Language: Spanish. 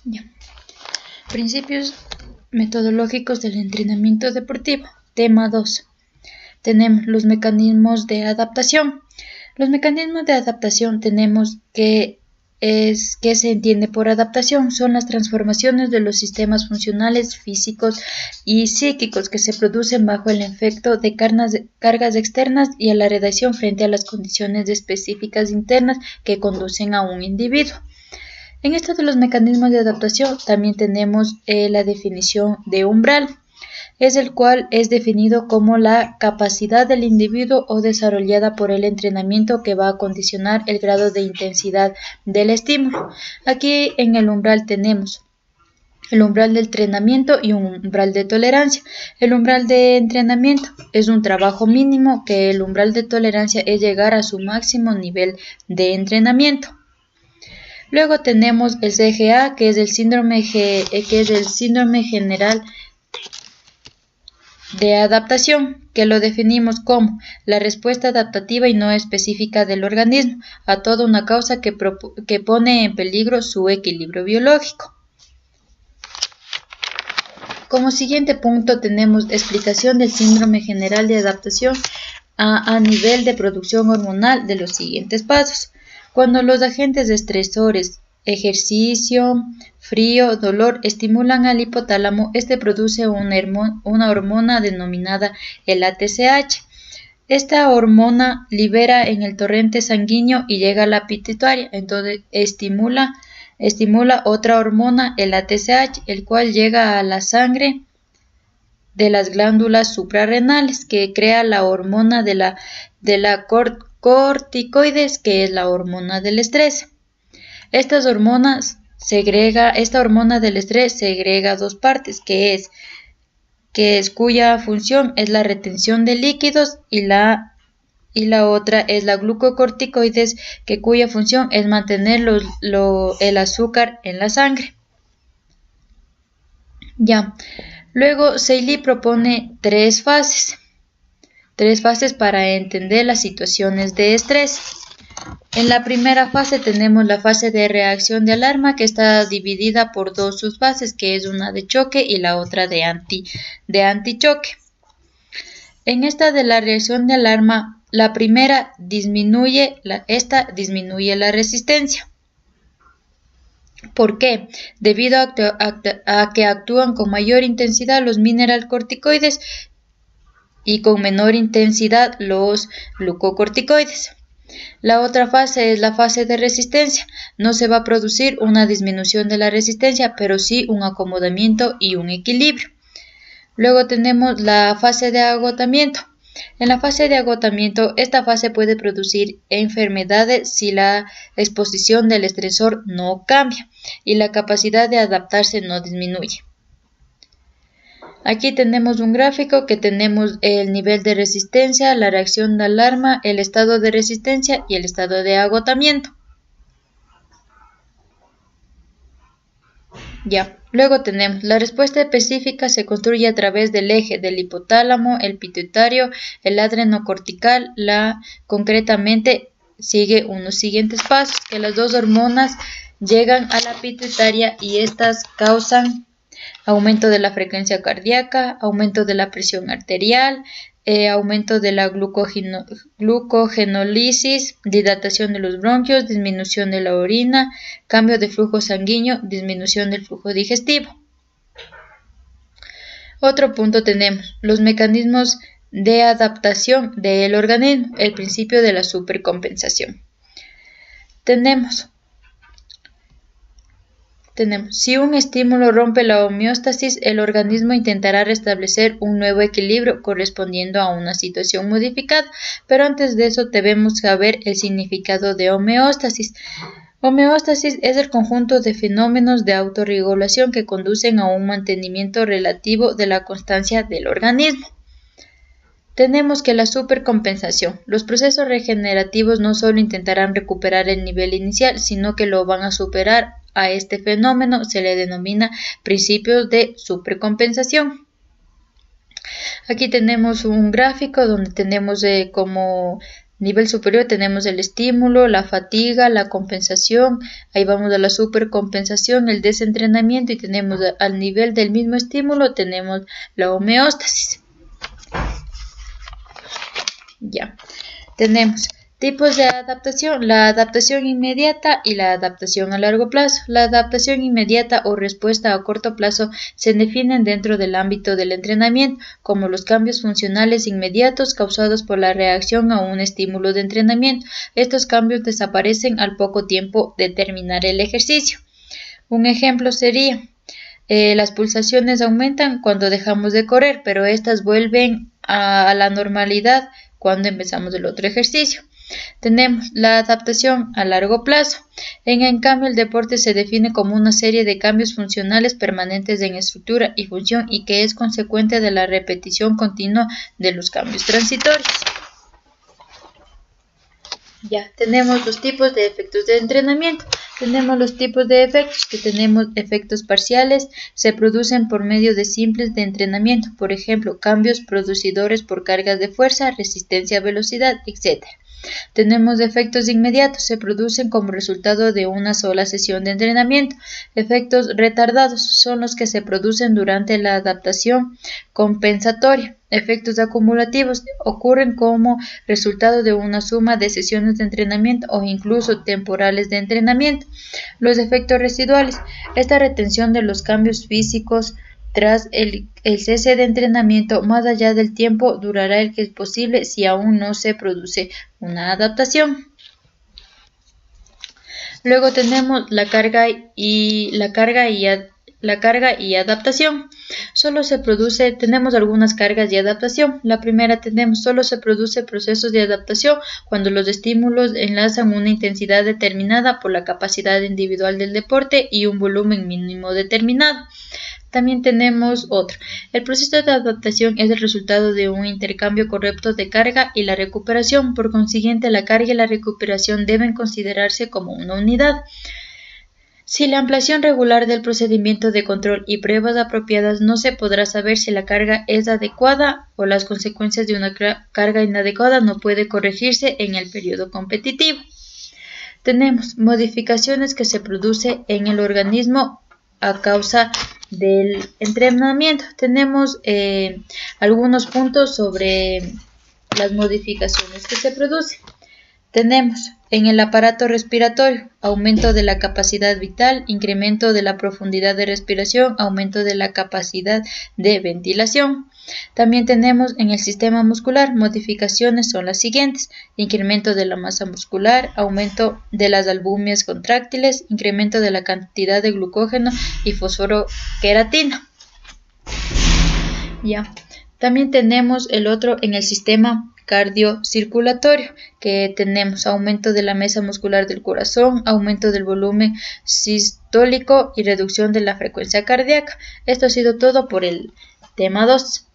Ya. Principios metodológicos del entrenamiento deportivo. Tema 2. Tenemos los mecanismos de adaptación. Los mecanismos de adaptación tenemos ¿qué se entiende por adaptación? Son las transformaciones de los sistemas funcionales, físicos y psíquicos que se producen bajo el efecto de cargas externas y a la reacción frente a las condiciones específicas internas que conducen a un individuo. En esto de los mecanismos de adaptación también tenemos la definición de umbral, es el cual es definido como la capacidad del individuo o desarrollada por el entrenamiento que va a condicionar el grado de intensidad del estímulo. Aquí en el umbral tenemos el umbral de entrenamiento y un umbral de tolerancia. El umbral de entrenamiento es un trabajo mínimo, que el umbral de tolerancia es llegar a su máximo nivel de entrenamiento. Luego tenemos el CGA, que es el síndrome general de adaptación, que lo definimos como la respuesta adaptativa y no específica del organismo a toda una causa que pone en peligro su equilibrio biológico. Como siguiente punto tenemos explicación del síndrome general de adaptación a nivel de producción hormonal de los siguientes pasos. Cuando los agentes estresores, ejercicio, frío, dolor, estimulan al hipotálamo, este produce una hormona denominada el ACTH. Esta hormona libera en el torrente sanguíneo y llega a la pituitaria, entonces estimula otra hormona, el ACTH, el cual llega a la sangre de las glándulas suprarrenales, que crea la hormona de la corticoides, que es la hormona del estrés. Esta hormona del estrés segrega dos partes, cuya función es la retención de líquidos y la otra es la glucocorticoides, cuya función es mantener el azúcar en la sangre. Ya. Luego, Seeley propone tres fases para entender las situaciones de estrés. En la primera fase tenemos la fase de reacción de alarma, que está dividida por dos subfases, que es una de choque y la otra de antichoque. En esta de la reacción de alarma, la primera disminuye la resistencia. ¿Por qué? Debido a que actúan con mayor intensidad los mineralcorticoides y con menor intensidad los glucocorticoides. La otra fase es la fase de resistencia. No se va a producir una disminución de la resistencia, pero sí un acomodamiento y un equilibrio. Luego tenemos la fase de agotamiento. En la fase de agotamiento, esta fase puede producir enfermedades si la exposición del estresor no cambia y la capacidad de adaptarse no disminuye. Aquí tenemos un gráfico que tenemos el nivel de resistencia, la reacción de alarma, el estado de resistencia y el estado de agotamiento. Ya. Luego tenemos la respuesta específica, se construye a través del eje del hipotálamo, el pituitario, el adrenocortical. Concretamente sigue unos siguientes pasos, que las dos hormonas llegan a la pituitaria y estas causan aumento de la frecuencia cardíaca, aumento de la presión arterial, aumento de la glucogenólisis, dilatación de los bronquios, disminución de la orina, cambio de flujo sanguíneo, disminución del flujo digestivo. Otro punto tenemos los mecanismos de adaptación del organismo, el principio de la supercompensación. Tenemos, si un estímulo rompe la homeostasis, el organismo intentará restablecer un nuevo equilibrio correspondiendo a una situación modificada, pero antes de eso debemos saber el significado de homeostasis. Homeostasis es el conjunto de fenómenos de autorregulación que conducen a un mantenimiento relativo de la constancia del organismo. Tenemos que la supercompensación. Los procesos regenerativos no solo intentarán recuperar el nivel inicial, sino que lo van a superar. A este fenómeno se le denomina principios de supercompensación. Aquí tenemos un gráfico donde tenemos como Nivel superior tenemos el estímulo, la fatiga, la compensación, ahí vamos a la supercompensación, el desentrenamiento y tenemos al nivel del mismo estímulo tenemos la homeostasis. Ya, tenemos tipos de adaptación, la adaptación inmediata y la adaptación a largo plazo. La adaptación inmediata o respuesta a corto plazo se definen dentro del ámbito del entrenamiento como los cambios funcionales inmediatos causados por la reacción a un estímulo de entrenamiento. Estos cambios desaparecen al poco tiempo de terminar el ejercicio. Un ejemplo sería, las pulsaciones aumentan cuando dejamos de correr, pero estas vuelven a la normalidad cuando empezamos el otro ejercicio. Tenemos la adaptación a largo plazo. En cambio, el deporte se define como una serie de cambios funcionales permanentes en estructura y función y que es consecuente de la repetición continua de los cambios transitorios. Ya, tenemos los tipos de efectos de entrenamiento. Tenemos los tipos de efectos, que tenemos efectos parciales, se producen por medio de simples de entrenamiento, por ejemplo, cambios producidores por cargas de fuerza, resistencia, velocidad, etc. Tenemos efectos inmediatos, se producen como resultado de una sola sesión de entrenamiento. Efectos retardados son los que se producen durante la adaptación compensatoria. Efectos acumulativos ocurren como resultado de una suma de sesiones de entrenamiento o incluso temporales de entrenamiento. Los efectos residuales, esta retención de los cambios físicos tras el cese de entrenamiento más allá del tiempo durará el que es posible si aún no se produce una adaptación. Luego tenemos la carga y adaptación. Solo se produce, tenemos algunas cargas y adaptación. La primera solo se produce procesos de adaptación cuando los estímulos enlazan una intensidad determinada por la capacidad individual del deporte y un volumen mínimo determinado. También tenemos otro. El proceso de adaptación es el resultado de un intercambio correcto de carga y la recuperación. Por consiguiente, la carga y la recuperación deben considerarse como una unidad. Si la ampliación regular del procedimiento de control y pruebas apropiadas no se podrá saber si la carga es adecuada o las consecuencias de una carga inadecuada no puede corregirse en el periodo competitivo. Tenemos modificaciones que se producen en el organismo a causa del entrenamiento. Tenemos algunos puntos sobre las modificaciones que se producen. Tenemos en el aparato respiratorio, aumento de la capacidad vital, incremento de la profundidad de respiración, aumento de la capacidad de ventilación. También tenemos en el sistema muscular, modificaciones son las siguientes: incremento de la masa muscular, aumento de las albúminas contráctiles, incremento de la cantidad de glucógeno y fosforoqueratina. Ya. También tenemos el otro en el sistema cardiocirculatorio, que tenemos aumento de la masa muscular del corazón, aumento del volumen sistólico y reducción de la frecuencia cardíaca. Esto ha sido todo por el tema 2.